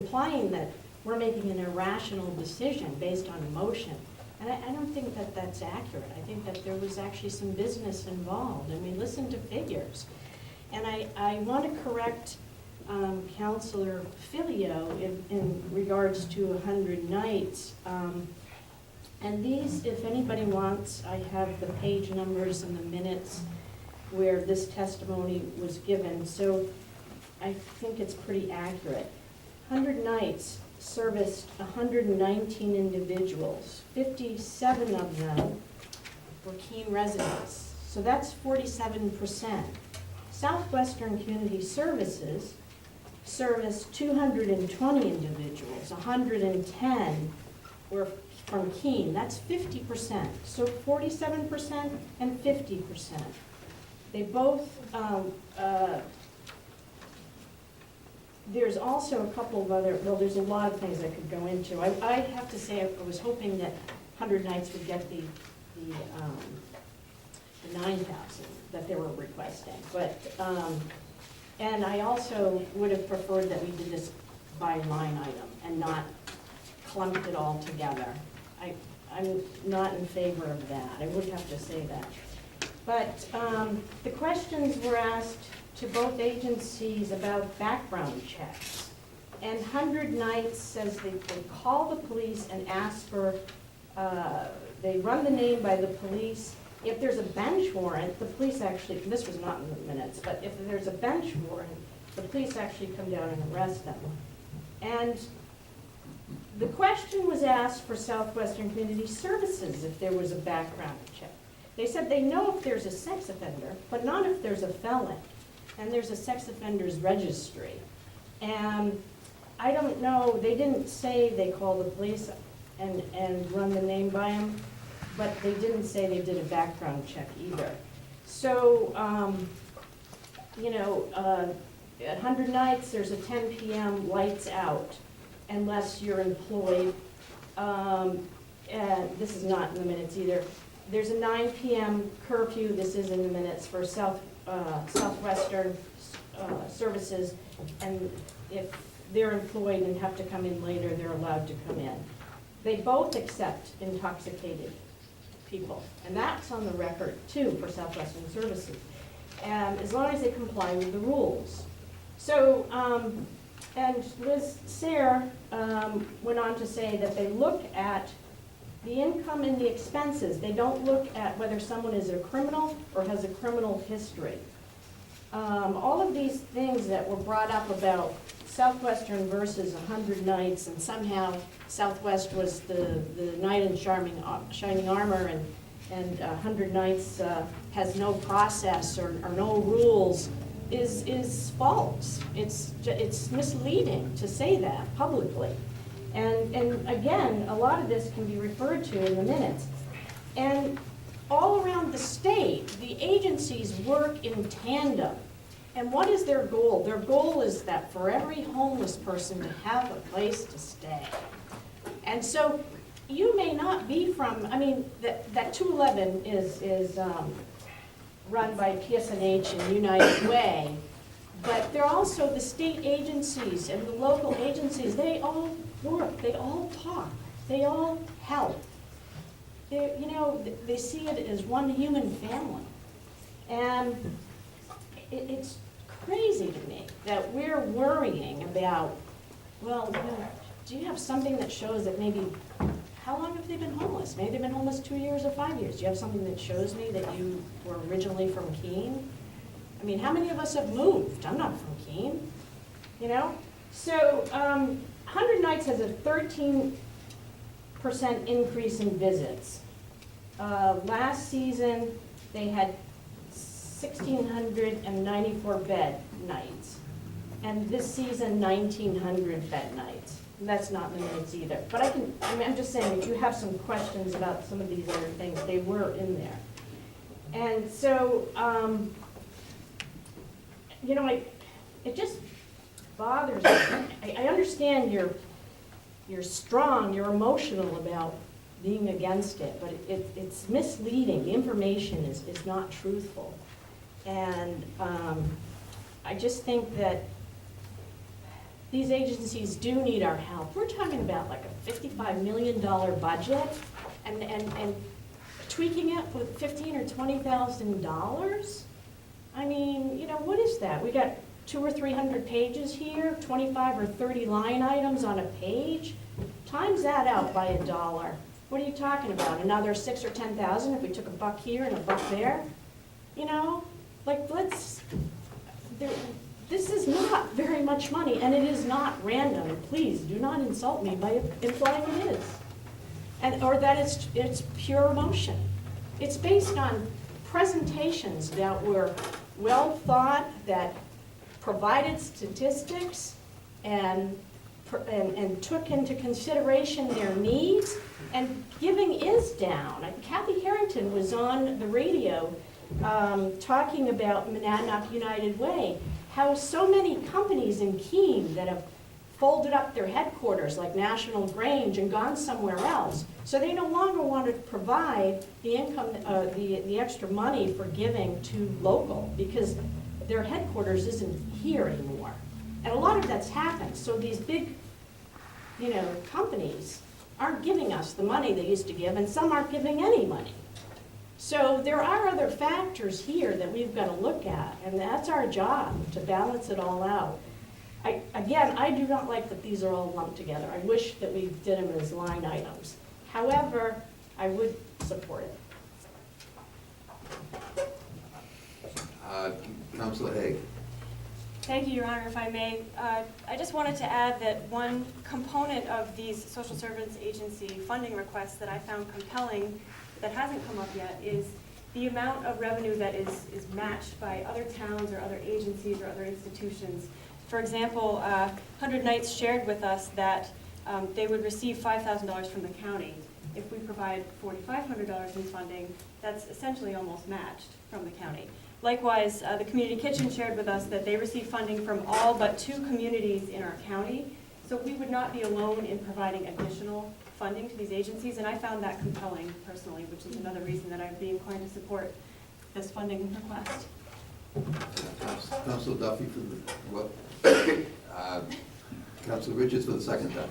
implying that we're making an irrational decision based on emotion. And I don't think that that's accurate. I think that there was actually some business involved, and we listened to figures. And I want to correct Councilor Fileault in regards to 100 nights. And these, if anybody wants, I have the page numbers and the minutes where this testimony was given. So I think it's pretty accurate. 100 nights serviced 119 individuals. 57 of them were Keene residents. So that's 47%. Southwestern Community Services serviced 220 individuals. 110 were from Keene. That's 50%. So 47% and 50%. They both, there's also a couple of other, well, there's a lot of things I could go into. I have to say I was hoping that 100 Nights would get the 9,000 that they were requesting. But, and I also would have preferred that we did this by line item and not clumped it all together. I'm not in favor of that. I would have to say that. But the questions were asked to both agencies about background checks. And 100 Nights says they call the police and ask for, they run the name by the police. If there's a bench warrant, the police actually, this was not in the minutes, but if there's a bench warrant, the police actually come down and arrest them. And the question was asked for Southwestern Community Services if there was a background check. They said they know if there's a sex offender, but not if there's a felon. And there's a sex offenders registry. And I don't know, they didn't say they called the police and run the name by them, but they didn't say they did a background check either. So, you know, at 100 Nights, there's a 10 p.m. lights out unless you're employed. And this is not in the minutes either. There's a 9 p.m. curfew. This is in the minutes for Southwestern Services, and if they're employed and have to come in later, they're allowed to come in. They both accept intoxicated people, and that's on the record too for Southwestern Services, as long as they comply with the rules. So, and Liz Sayre went on to say that they look at the income and the expenses. They don't look at whether someone is a criminal or has a criminal history. All of these things that were brought up about Southwestern versus 100 Nights, and somehow Southwest was the knight in shining armor, and 100 Nights has no process or no rules, is false. It's misleading to say that publicly. And again, a lot of this can be referred to in the minutes. And all around the state, the agencies work in tandem. And what is their goal? Their goal is that for every homeless person to have a place to stay. And so you may not be from, I mean, that 211 is run by PSNH and United Way, but they're also the state agencies and the local agencies. They all work, they all talk, they all help. You know, they see it as one human family. And it's crazy to me that we're worrying about, well, you know, do you have something that shows that maybe, how long have they been homeless? Maybe they've been homeless 2 years or 5 years. Do you have something that shows me that you were originally from Keene? I mean, how many of us have moved? I'm not from Keene, you know? So 100 Nights has a 13% increase in visits. Last season, they had 1,694 bed nights. And this season, 1,900 bed nights. And that's not in the minutes either. But I'm just saying, if you have some questions about some of these other things, they were in there. And so, you know, it just bothers me. I understand you're strong, you're emotional about being against it, but it's misleading. The information is not truthful. And I just think that these agencies do need our help. We're talking about like a $55 million budget and tweaking it with $15,000 or $20,000. I mean, you know, what is that? We got 200 or 300 pages here, 25 or 30 line items on a page. Times that out by $1. What are you talking about? Another 6,000 or 10,000 if we took $1 here and $1 there? You know, like this is not very much money, and it is not random. Please do not insult me by implying it is, or that it's pure emotion. It's based on presentations that were well thought, that provided statistics and took into consideration their needs, and giving is down. Kathy Harrington was on the radio talking about Monadnock United Way, how so many companies in Keene that have folded up their headquarters like National Grange and gone somewhere else. So they no longer want to provide the income, the extra money for giving to local, because their headquarters isn't here anymore. And a lot of that's happened. So these big, you know, companies aren't giving us the money they used to give, and some aren't giving any money. So there are other factors here that we've got to look at, and that's our job, to balance it all out. Again, I do not like that these are all lumped together. I wish that we did them as line items. However, I would support it. Councilor Haig. Thank you, Your Honor. If I may, I just wanted to add that one component of these social service agency funding requests that I found compelling that hasn't come up yet is the amount of revenue that is matched by other towns or other agencies or other institutions. For example, 100 Nights shared with us that they would receive $5,000 from the county. If we provide $4,500 in funding, that's essentially almost matched from the county. Likewise, the Community Kitchen shared with us that they receive funding from all but 2 communities in our county. So we would not be alone in providing additional funding to these agencies, and I found that compelling personally, which is another reason that I'd be inclined to support this funding request. Councilor Duffy for the what? Councilor Richards for the second time.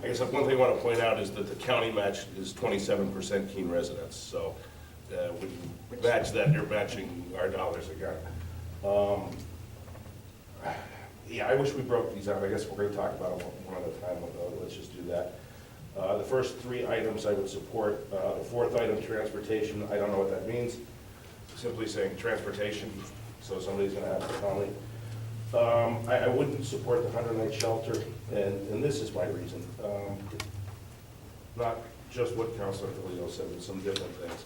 I guess one thing I want to point out is that the county match is 27% Keene residents. So when you match that, you're matching our dollars again. Yeah, I wish we broke these out. I guess we're going to talk about them one at a time. Let's just do that. The first 3 items I would support. The 4th item, transportation. I don't know what that means. Simply saying transportation, so somebody's going to have to tell me. I wouldn't support the 100-night shelter, and this is my reason. Not just what Councilor Fileault said, but some different things.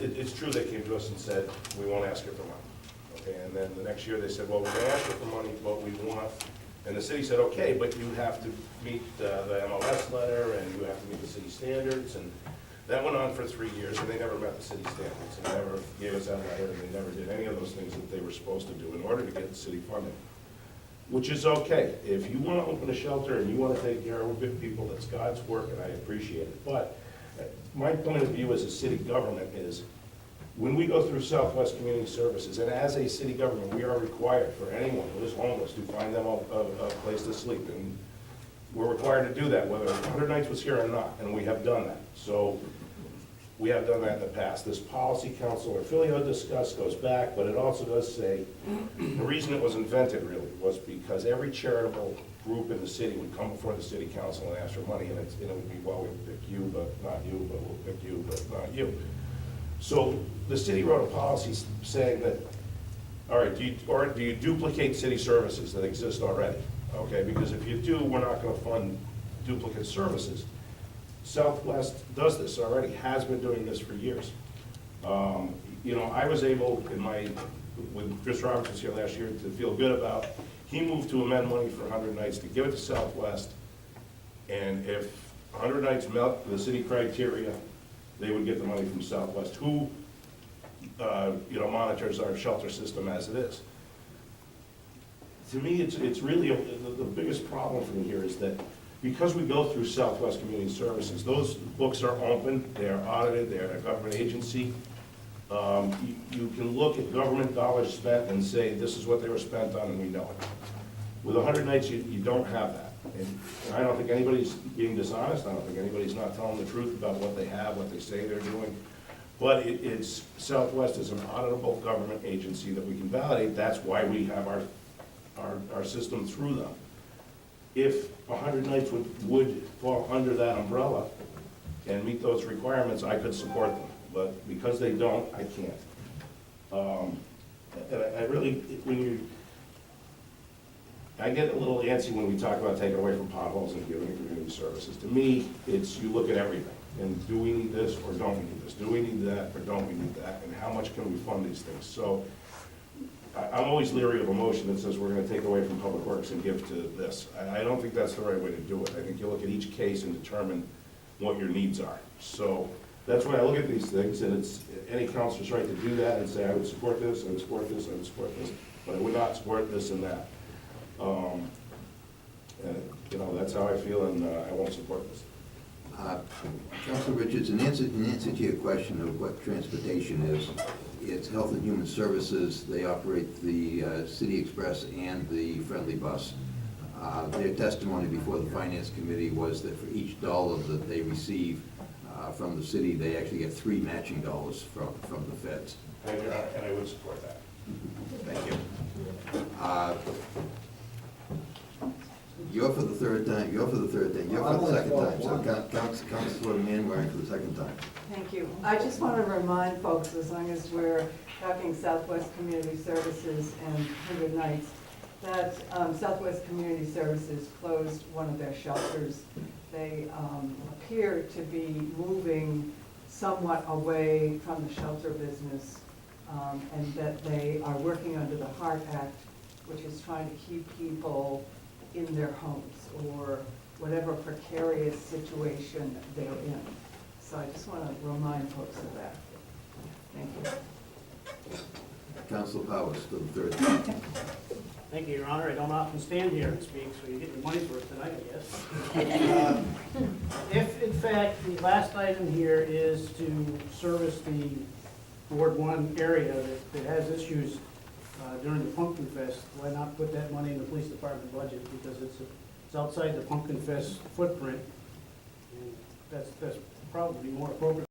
It's true they came to us and said, we won't ask you for money. Okay, and then the next year they said, well, we're going to ask you for money, but we want, and the city said, okay, but you have to meet the MLS letter, and you have to meet the city standards, and that went on for 3 years, and they never met the city standards. They never gave us that letter, and they never did any of those things that they were supposed to do in order to get the city funding, which is okay. If you want to open a shelter and you want to take care of people, that's God's work, and I appreciate it. But my point of view as a city government is, when we go through Southwest Community Services, and as a city government, we are required for anyone who is homeless to find them a place to sleep. And we're required to do that, whether 100 Nights was here or not, and we have done that. So we have done that in the past. This policy Councilor Fileault discussed goes back, but it also does say the reason it was invented really was because every charitable group in the city would come before the city council and ask for money, and it would be, well, we'll pick you, but not you, but we'll pick you, but not you. So the city wrote a policy saying that, all right, do you duplicate city services that exist already? Okay, because if you do, we're not going to fund duplicate services. Southwest does this already, has been doing this for years. You know, I was able, with Chris Roberts here last year, to feel good about, he moved to amend money for 100 Nights to give it to Southwest, and if 100 Nights met the city criteria, they would get the money from Southwest, who you know, monitors our shelter system as it is. To me, it's really, the biggest problem for me here is that because we go through Southwest Community Services, those books are open, they are audited, they are a government agency. You can look at government dollars spent and say, this is what they were spent on, and we know it. With 100 nights, you don't have that. And I don't think anybody's being dishonest, I don't think anybody's not telling the truth about what they have, what they say they're doing. But it's, Southwest is an auditable government agency that we can validate, that's why we have our system through them. If 100 nights would fall under that umbrella and meet those requirements, I could support them. But because they don't, I can't. And I really, I get a little antsy when we talk about taking away from potholes and giving community services. To me, it's, you look at everything, and do we need this or don't we need this? Do we need that or don't we need that? And how much can we fund these things? So I'm always leery of a motion that says we're gonna take away from Public Works and give to this. I don't think that's the right way to do it. I think you look at each case and determine what your needs are. So that's why I look at these things, and it's any councilor's right to do that and say, I would support this, I would support this, I would support this, but I would not support this and that. And, you know, that's how I feel, and I won't support this. Councilor Richards, in answer to your question of what transportation is, it's Health and Human Services. They operate the City Express and the Friendly Bus. Their testimony before the Finance Committee was that for each dollar that they receive from the city, they actually get 3 matching dollars from the feds. Thank you, Your Honor, and I would support that. Thank you. You're for the third time, you're for the second time, so Councilor Manwaring for the second time. Thank you. I just want to remind folks, as long as we're talking Southwest Community Services and 100 Nights, that Southwest Community Services closed one of their shelters. They appear to be moving somewhat away from the shelter business, and that they are working under the HEART Act, which is trying to keep people in their homes or whatever precarious situation they're in. So I just want to remind folks of that. Thank you. Councilor Powers for the third time. Thank you, Your Honor. I don't often stand here and speak, so you get your money's worth tonight, I guess. If, in fact, the last item here is to service the Ward 1 area that has issues during the Pumpkin Fest, why not put that money in the police department budget? Because it's outside the Pumpkin Fest footprint, and that's probably more appropriate